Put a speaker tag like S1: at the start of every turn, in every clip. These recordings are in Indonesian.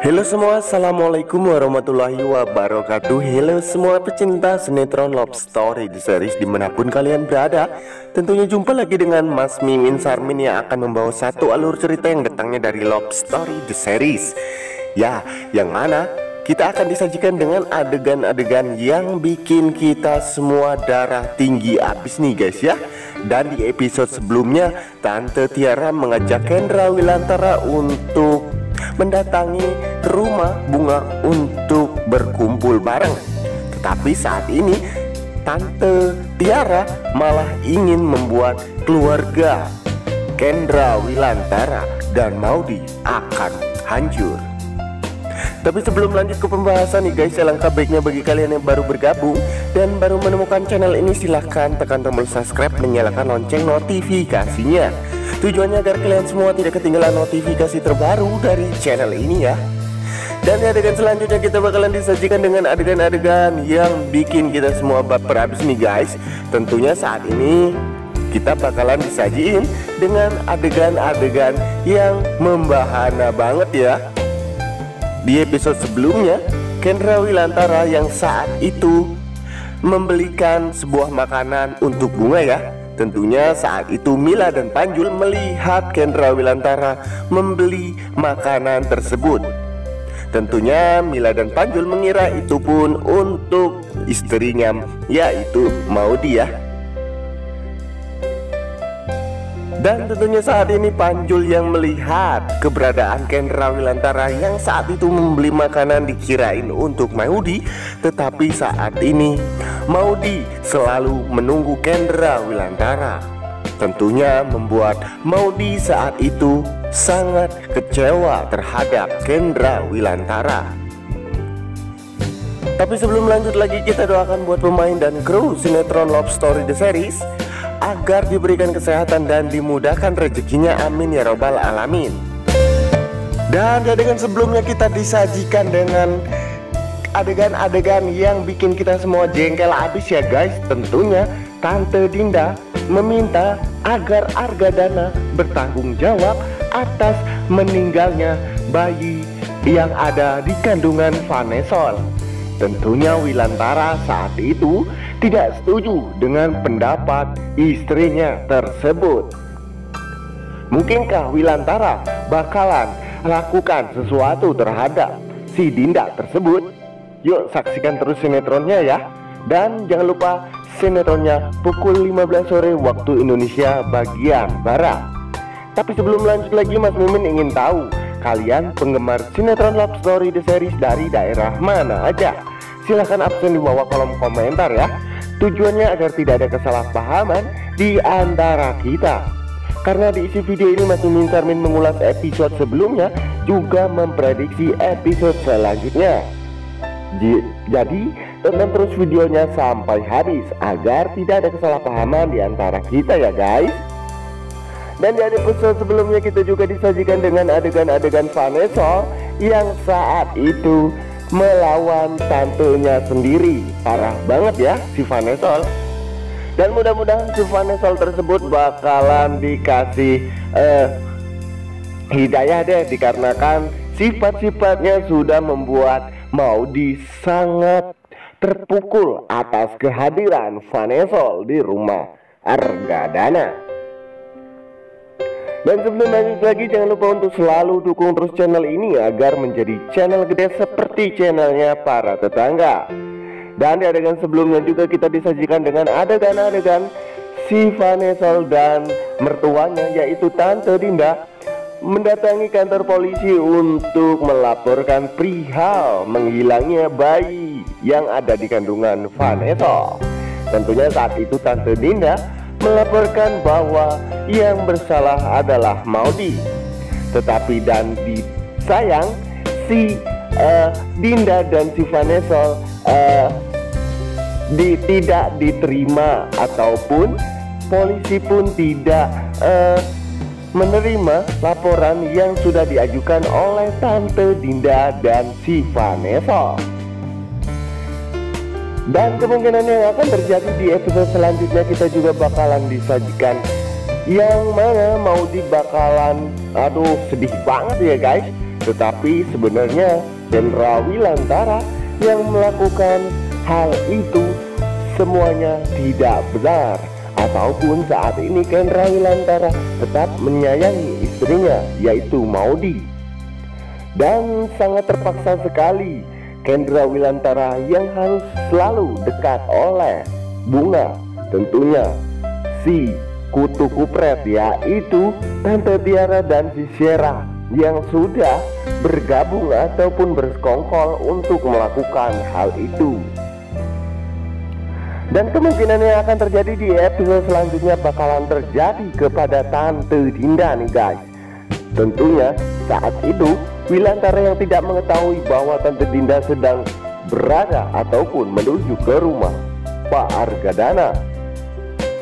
S1: Halo semua, assalamualaikum warahmatullahi wabarakatuh. Halo semua pecinta sinetron Love Story The Series dimanapun kalian berada. Tentunya jumpa lagi dengan Mas Mimin Sarmin yang akan membawa satu alur cerita yang datangnya dari Love Story The Series. Ya, yang mana kita akan disajikan dengan adegan-adegan yang bikin kita semua darah tinggi abis nih guys ya. Dan di episode sebelumnya Tante Tiara mengajak Kendra Wilantara untuk mendatangi rumah bunga untuk berkumpul bareng. Tetapi saat ini Tante Tiara malah ingin membuat keluarga Kendra Wilantara dan Maudy akan hancur. Tapi sebelum lanjut ke pembahasan nih guys, alangkah baiknya bagi kalian yang baru bergabung dan baru menemukan channel ini, silahkan tekan tombol subscribe dan nyalakan lonceng notifikasinya. Tujuannya agar kalian semua tidak ketinggalan notifikasi terbaru dari channel ini ya. Dan di adegan selanjutnya kita bakalan disajikan dengan adegan-adegan yang bikin kita semua baper abis nih guys. Tentunya saat ini kita bakalan disajiin dengan adegan-adegan yang membahana banget ya. Di episode sebelumnya, Kendra Wilantara yang saat itu membelikan sebuah makanan untuk bunga ya. Tentunya saat itu Mila dan Panjul melihat Kendra Wilantara membeli makanan tersebut. Tentunya Mila dan Panjul mengira itu pun untuk istrinya, yaitu Maudy ya. Dan tentunya saat ini Panjul yang melihat keberadaan Kendra Wilantara yang saat itu membeli makanan dikirain untuk Maudy. Tetapi saat ini Maudy selalu menunggu Kendra Wilantara. Tentunya membuat Maudy saat itu sangat kecewa terhadap Kendra Wilantara. Tapi sebelum lanjut lagi, kita doakan buat pemain dan kru sinetron Love Story The Series agar diberikan kesehatan dan dimudahkan rezekinya, amin ya robbal alamin. Dan di adegan sebelumnya kita disajikan dengan adegan-adegan yang bikin kita semua jengkel abis ya guys. Tentunya Tante Dinda meminta agar Argadana bertanggung jawab atas meninggalnya bayi yang ada di kandungan Vanessa. Tentunya Wilantara saat itu tidak setuju dengan pendapat istrinya tersebut. Mungkinkah Wilantara bakalan lakukan sesuatu terhadap si Dinda tersebut? Yuk saksikan terus sinetronnya ya. Dan jangan lupa sinetronnya pukul 15 sore waktu Indonesia bagian Barat. Tapi sebelum lanjut lagi, Mas Mimin ingin tahu kalian penggemar sinetron Love Story The Series dari daerah mana aja? Silahkan absen di bawah kolom komentar ya. Tujuannya agar tidak ada kesalahpahaman di antara kita. Karena di isi video ini Mas Mimin Sarmin mengulas episode sebelumnya, juga memprediksi episode selanjutnya. Jadi tonton terus videonya sampai habis agar tidak ada kesalahpahaman di antara kita ya guys. Dan di episode sebelumnya kita juga disajikan dengan adegan-adegan Vanessa yang saat itu melawan tantenya sendiri. Parah banget ya si Vanessa. Dan mudah-mudahan si Vanessa tersebut bakalan dikasih hidayah deh, dikarenakan sifat-sifatnya sudah membuat Maudy sangat terpukul atas kehadiran Vanessa di rumah Argadana. Dan sebelum lanjut lagi, jangan lupa untuk selalu dukung terus channel ini agar menjadi channel gede seperti channelnya para tetangga. Dan di adegan sebelumnya juga kita disajikan dengan adegan-adegan si Vanessa dan mertuanya yaitu Tante Dinda mendatangi kantor polisi untuk melaporkan perihal menghilangnya bayi yang ada di kandungan Vanessa. Tentunya saat itu Tante Dinda melaporkan bahwa yang bersalah adalah Maudy. Tetapi dan disayang si Dinda dan si Vanessa tidak diterima, ataupun polisi pun tidak menerima laporan yang sudah diajukan oleh Tante Dinda dan si Vanessa. Dan kemungkinan yang akan terjadi di episode selanjutnya kita juga bakalan disajikan yang mana Maudy bakalan, aduh sedih banget ya guys, Tetapi sebenarnya Hendra Wilantara yang melakukan hal itu semuanya tidak benar. Ataupun saat ini Hendra Wilantara tetap menyayangi istrinya, yaitu Maudy. Dan sangat terpaksa sekali Hendra Wilantara yang harus selalu dekat oleh Bunga, tentunya si kutu kupret, yaitu Tante Tiara dan si Shera yang sudah bergabung ataupun bersekongkol untuk melakukan hal itu. Dan kemungkinan yang akan terjadi di episode selanjutnya bakalan terjadi kepada Tante Dinda nih guys. Tentunya saat itu Wilantara yang tidak mengetahui bahwa Tante Dinda sedang berada ataupun menuju ke rumah Pak Argadana.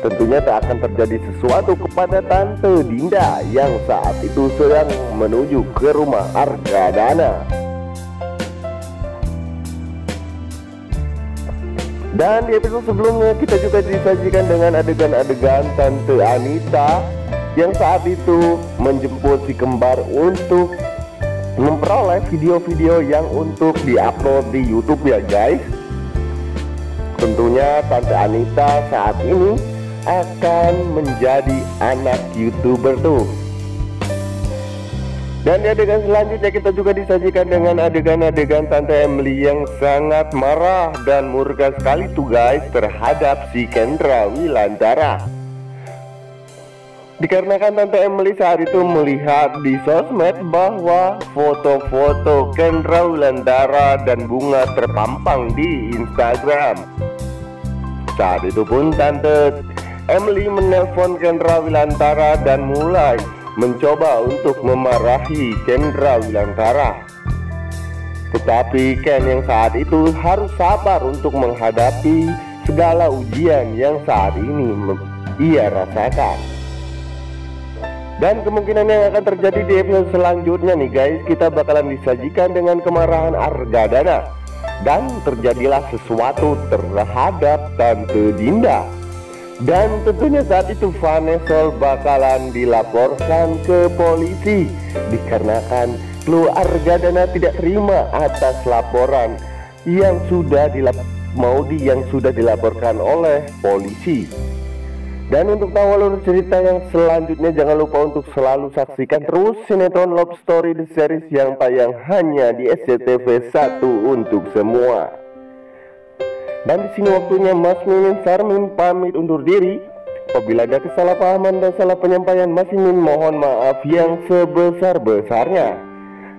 S1: Tentunya tak akan terjadi sesuatu kepada Tante Dinda yang saat itu sedang menuju ke rumah Argadana. Dan di episode sebelumnya kita juga disajikan dengan adegan-adegan Tante Anita yang saat itu menjemput si kembar untuk memperoleh video-video yang untuk diupload di YouTube ya guys. Tentunya Tante Anita saat ini akan menjadi anak YouTuber tuh. Dan di adegan selanjutnya kita juga disajikan dengan adegan-adegan Tante Emily yang sangat marah dan murka sekali tuh guys terhadap si Hendra Wilantara. Dikarenakan Tante Emily saat itu melihat di sosmed bahwa foto-foto Hendra Wilantara dan Bunga terpampang di Instagram. Saat itu pun Tante Emily menelpon Hendra Wilantara dan mulai mencoba untuk memarahi Hendra Wilantara. Tetapi Ken yang saat itu harus sabar untuk menghadapi segala ujian yang saat ini ia rasakan. Dan kemungkinan yang akan terjadi di episode selanjutnya nih guys, kita bakalan disajikan dengan kemarahan Argadana. Dan terjadilah sesuatu terhadap Tante Dinda. Dan tentunya saat itu Vanessa bakalan dilaporkan ke polisi dikarenakan Argadana tidak terima atas laporan yang sudah Maudy yang sudah dilaporkan oleh polisi. Dan untuk tahu alur cerita yang selanjutnya, jangan lupa untuk selalu saksikan terus sinetron Love Story The Series yang tayang hanya di SCTV 1 untuk semua. Dan di sini waktunya Mas Mimin Sarmin pamit undur diri. Apabila ada kesalahpahaman dan salah penyampaian, Mas Mimin mohon maaf yang sebesar-besarnya.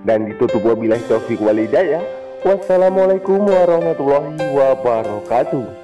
S1: Dan ditutup wabillahi taufiq walhidayah. Wassalamualaikum warahmatullahi wabarakatuh.